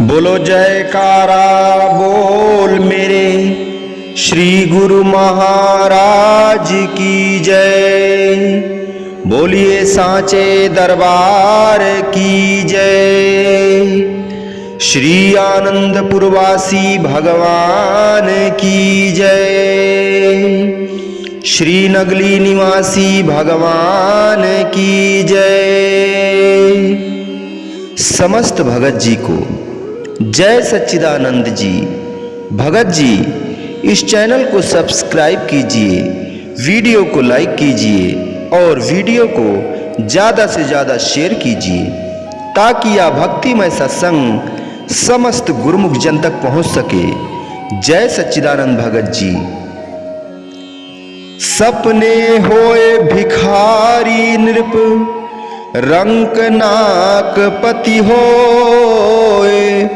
बोलो जयकारा बोल मेरे श्री गुरु महाराज की जय। बोलिए सांचे दरबार की जय। श्री आनंदपुरवासी भगवान की जय। श्री नगली निवासी भगवान की जय। समस्त भगत जी को जय सच्चिदानंद जी। भगत जी, इस चैनल को सब्सक्राइब कीजिए, वीडियो को लाइक कीजिए और वीडियो को ज़्यादा से ज़्यादा शेयर कीजिए ताकि यह भक्तिमय सत्संग समस्त गुरुमुख जन तक पहुँच सके। जय सच्चिदानंद भगत जी। सपने होए भिखारी नृप, रंक नाक पति होए,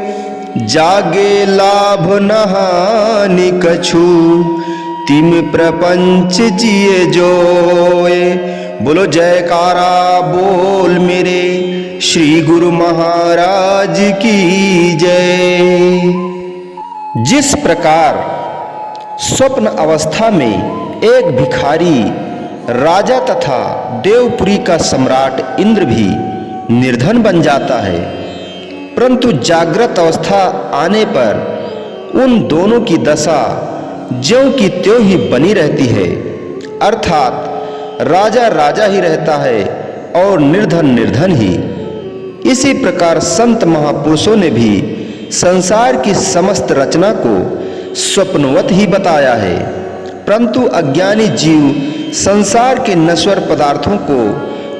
जागे लाभ नहानि कछु, तिम प्रपंच जिए जोए। बोलो जयकारा बोल मेरे श्री गुरु महाराज की जय। जिस प्रकार स्वप्न अवस्था में एक भिखारी राजा तथा देवपुरी का सम्राट इंद्र भी निर्धन बन जाता है, परंतु जागृत अवस्था आने पर उन दोनों की दशा ज्यों की त्यों ही बनी रहती है, अर्थात राजा राजा ही रहता है और निर्धन निर्धन ही। इसी प्रकार संत महापुरुषों ने भी संसार की समस्त रचना को स्वप्नवत ही बताया है, परंतु अज्ञानी जीव संसार के नश्वर पदार्थों को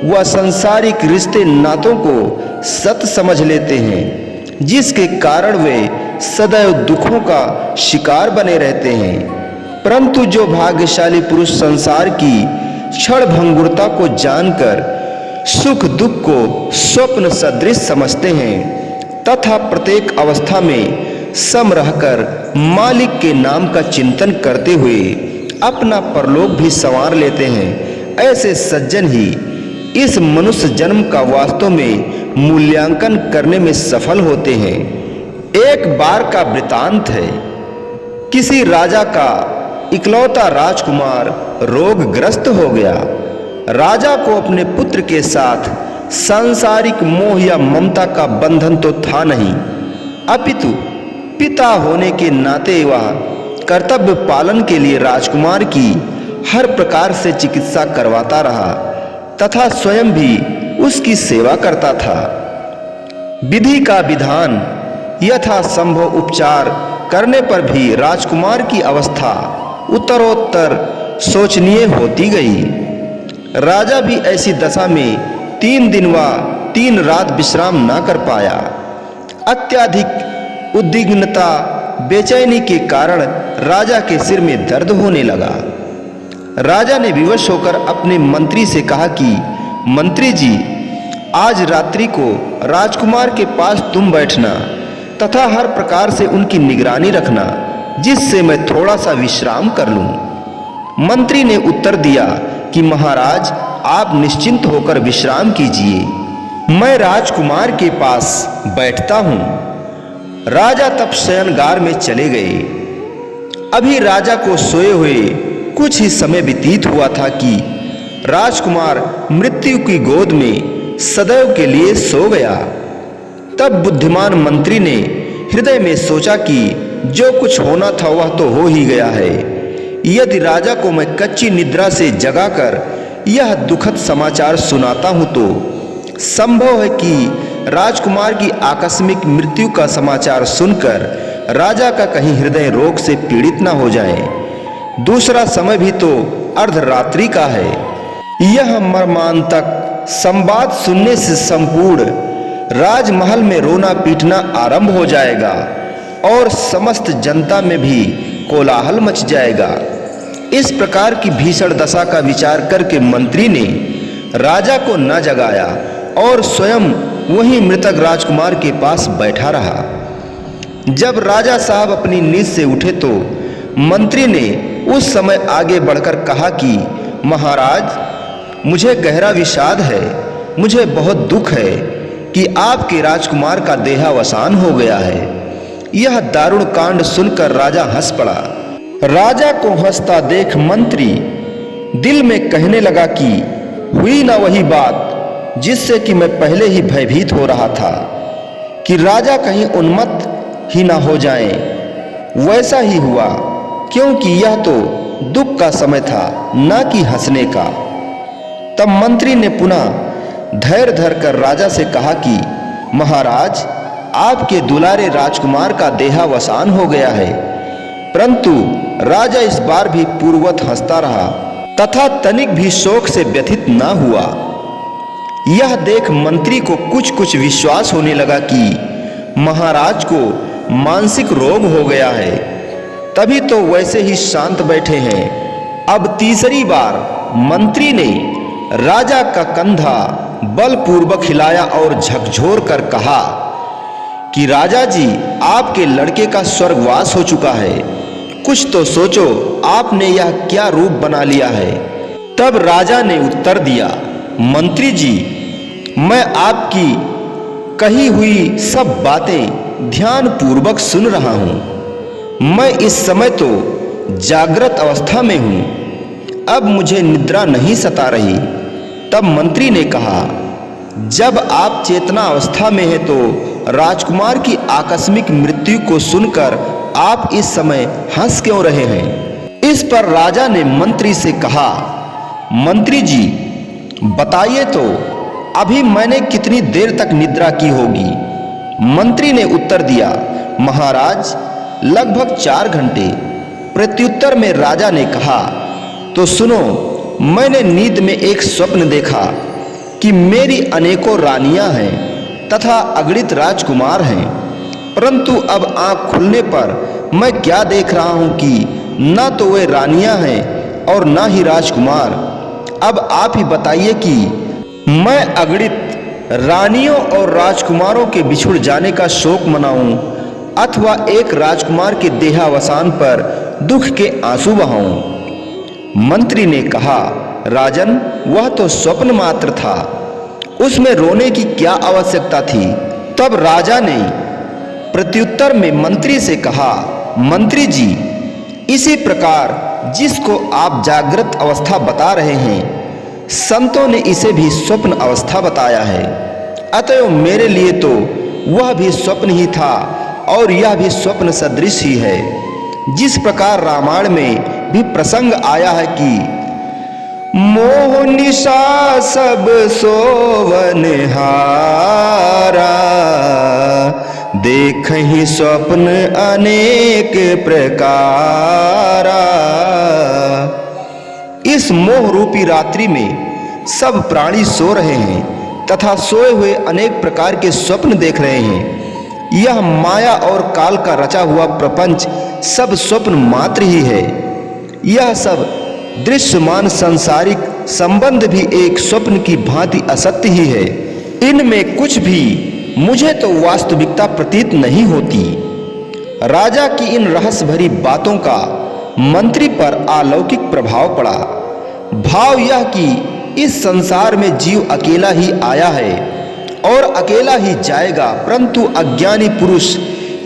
व सांसारिक रिश्ते नातों को सत्य समझ लेते हैं, जिसके कारण वे सदैव दुखों का शिकार बने रहते हैं। परंतु जो भाग्यशाली पुरुष संसार की क्षण भंगुरता को जानकर सुख दुख को स्वप्न सदृश समझते हैं तथा प्रत्येक अवस्था में सम रहकर मालिक के नाम का चिंतन करते हुए अपना परलोक भी संवार लेते हैं, ऐसे सज्जन ही इस मनुष्य जन्म का वास्तव में मूल्यांकन करने में सफल होते हैं। एक बार का वृतांत है। किसी राजा का इकलौता राजकुमार रोगग्रस्त हो गया। राजा को अपने पुत्र के साथ सांसारिक मोह या ममता का बंधन तो था नहीं, अपितु पिता होने के नाते वह कर्तव्य पालन के लिए राजकुमार की हर प्रकार से चिकित्सा करवाता रहा तथा स्वयं भी उसकी सेवा करता था। विधि का विधान यथा संभव उपचार करने पर भी राजकुमार की अवस्था उत्तरोत्तर शोचनीय होती गई। राजा भी ऐसी दशा में 3 दिन व 3 रात विश्राम न कर पाया। अत्यधिक उद्विग्नता बेचैनी के कारण राजा के सिर में दर्द होने लगा। राजा ने विवश होकर अपने मंत्री से कहा कि मंत्री जी, आज रात्रि को राजकुमार के पास तुम बैठना तथा हर प्रकार से उनकी निगरानी रखना, जिससे मैं थोड़ा सा विश्राम कर लूं। मंत्री ने उत्तर दिया कि महाराज, आप निश्चिंत होकर विश्राम कीजिए, मैं राजकुमार के पास बैठता हूं। राजा तब शयनगार में चले गए। अभी राजा को सोए हुए कुछ ही समय व्यतीत हुआ था कि राजकुमार मृत्यु की गोद में सदैव के लिए सो गया। तब बुद्धिमान मंत्री ने हृदय में सोचा कि जो कुछ होना था वह तो हो ही गया है। यदि राजा को मैं कच्ची निद्रा से जगाकर यह दुखद समाचार सुनाता हूं तो संभव है कि राजकुमार की आकस्मिक मृत्यु का समाचार सुनकर राजा का कहीं हृदय रोग से पीड़ित न हो जाए। दूसरा समय भी तो अर्धरात्रि का है। यह मर्मांतक संवाद सुनने से संपूर्ण राजमहल में रोना पीटना आरंभ हो जाएगा और समस्त जनता में भी कोलाहल मच जाएगा। इस प्रकार की भीषण दशा का विचार करके मंत्री ने राजा को न जगाया और स्वयं वहीं मृतक राजकुमार के पास बैठा रहा। जब राजा साहब अपनी नींद से उठे तो मंत्री ने उस समय आगे बढ़कर कहा कि महाराज, मुझे गहरा विषाद है, मुझे बहुत दुख है कि आपके राजकुमार का देहावसान हो गया है। यह दारुण कांड सुनकर राजा हंस पड़ा। राजा को हंसता देख मंत्री दिल में कहने लगा कि हुई ना वही बात जिससे कि मैं पहले ही भयभीत हो रहा था कि राजा कहीं उन्मत्त ही ना हो जाएं। वैसा ही हुआ, क्योंकि यह तो दुख का समय था, ना कि हंसने का। तब मंत्री ने पुनः धैर्य धरकर राजा से कहा कि महाराज, आपके दुलारे राजकुमार का देहावसान हो गया है। परंतु राजा इस बार भी पूर्ववत हंसता रहा तथा तनिक भी शोक से व्यथित न हुआ। यह देख मंत्री को कुछ कुछ विश्वास होने लगा कि महाराज को मानसिक रोग हो गया है, तभी तो वैसे ही शांत बैठे हैं। अब तीसरी बार मंत्री ने राजा का कंधा बलपूर्वक हिलाया और झकझोर कर कहा कि राजा जी, आपके लड़के का स्वर्गवास हो चुका है। कुछ तो सोचो, आपने यह क्या रूप बना लिया है। तब राजा ने उत्तर दिया, मंत्री जी, मैं आपकी कही हुई सब बातें ध्यान पूर्वक सुन रहा हूं। मैं इस समय तो जागृत अवस्था में हूं, अब मुझे निद्रा नहीं सता रही। तब मंत्री ने कहा, जब आप चेतना अवस्था में हैं तो राजकुमार की आकस्मिक मृत्यु को सुनकर आप इस समय हंस क्यों रहे हैं? इस पर राजा ने मंत्री से कहा, मंत्री जी, बताइए तो अभी मैंने कितनी देर तक निद्रा की होगी? मंत्री ने उत्तर दिया, महाराज, लगभग 4 घंटे। प्रत्युत्तर में राजा ने कहा, तो सुनो, मैंने नींद में एक स्वप्न देखा कि मेरी अनेकों रानियां हैं तथा अगणित राजकुमार हैं। परंतु अब आंख खुलने पर मैं क्या देख रहा हूं कि ना तो वे रानियां हैं और ना ही राजकुमार। अब आप ही बताइए कि मैं अगणित रानियों और राजकुमारों के बिछुड़ जाने का शोक मनाऊं अथवा एक राजकुमार के देहावसान पर दुख के आंसू बहाऊं। मंत्री ने कहा, राजन, वह तो स्वप्न मात्र था, उसमें रोने की क्या आवश्यकता थी? तब राजा ने प्रत्युत्तर में मंत्री से कहा, मंत्री जी, इसी प्रकार जिसको आप जागृत अवस्था बता रहे हैं, संतों ने इसे भी स्वप्न अवस्था बताया है। अतएव मेरे लिए तो वह भी स्वप्न ही था और यह भी स्वप्न सदृश ही है। जिस प्रकार रामायण में भी प्रसंग आया है कि मोह निशा सब सोवन हारा, देखहि स्वप्न अनेक प्रकारा। इस मोह रूपी रात्रि में सब प्राणी सो रहे हैं तथा सोए हुए अनेक प्रकार के स्वप्न देख रहे हैं। यह माया और काल का रचा हुआ प्रपंच सब स्वप्न मात्र ही है। यह सब दृश्यमान सांसारिक संबंध भी एक स्वप्न की भांति असत्य ही है। इनमें कुछ भी मुझे तो वास्तविकता प्रतीत नहीं होती। राजा की इन रहस्य भरी बातों का मंत्री पर अलौकिक प्रभाव पड़ा। भाव यह कि इस संसार में जीव अकेला ही आया है और अकेला ही जाएगा, परंतु अज्ञानी पुरुष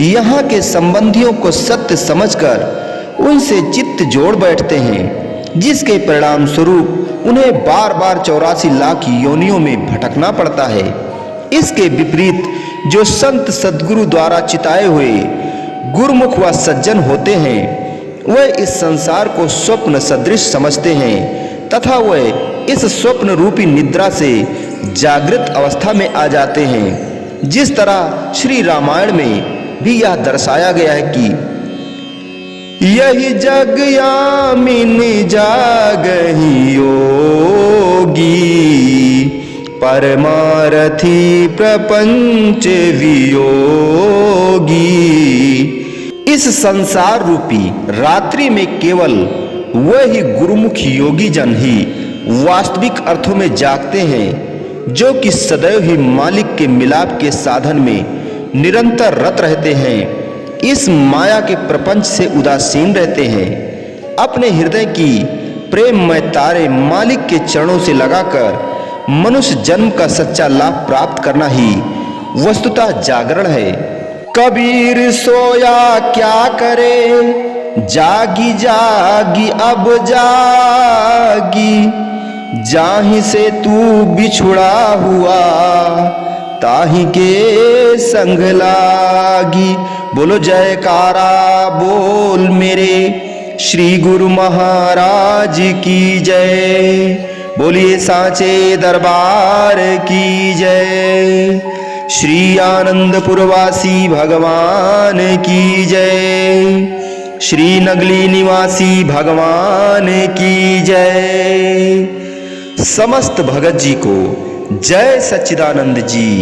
यहाँ के संबंधियों को सत्य समझकर उनसे चित्त जोड़ बैठते हैं, जिसके परिणाम स्वरूप उन्हें बार बार 84 लाख योनियों में भटकना पड़ता है। इसके विपरीत जो संत सद्गुरु द्वारा चिताए हुए गुरुमुख व सज्जन होते हैं, वह इस संसार को स्वप्न सदृश समझते हैं तथा वह इस स्वप्न रूपी निद्रा से जागृत अवस्था में आ जाते हैं। जिस तरह श्री रामायण में भी यह दर्शाया गया है कि यही जग यामिन जागहि योगी, परमारथी प्रपंच वियोगी। इस संसार रूपी रात्रि में केवल वही गुरुमुख योगी जन ही वास्तविक अर्थों में जागते हैं, जो कि सदैव ही मालिक के मिलाप के साधन में निरंतर रत रहते हैं। इस माया के प्रपंच से उदासीन रहते हैं। अपने हृदय की प्रेममय तारे मालिक के चरणों से लगाकर मनुष्य जन्म का सच्चा लाभ प्राप्त करना ही वस्तुतः जागरण है। कबीर सोया क्या करे, जागी जागी अब जागी, जाहि से तू बिछुड़ा हुआ ताहि के संग लागी। बोलो जयकारा बोल मेरे श्री गुरु महाराज की जय। बोलिए साचे दरबार की जय। श्री आनंदपुरवासी भगवान की जय। श्री नगली निवासी भगवान की जय। समस्त भगत जी को जय सच्चिदानंद जी।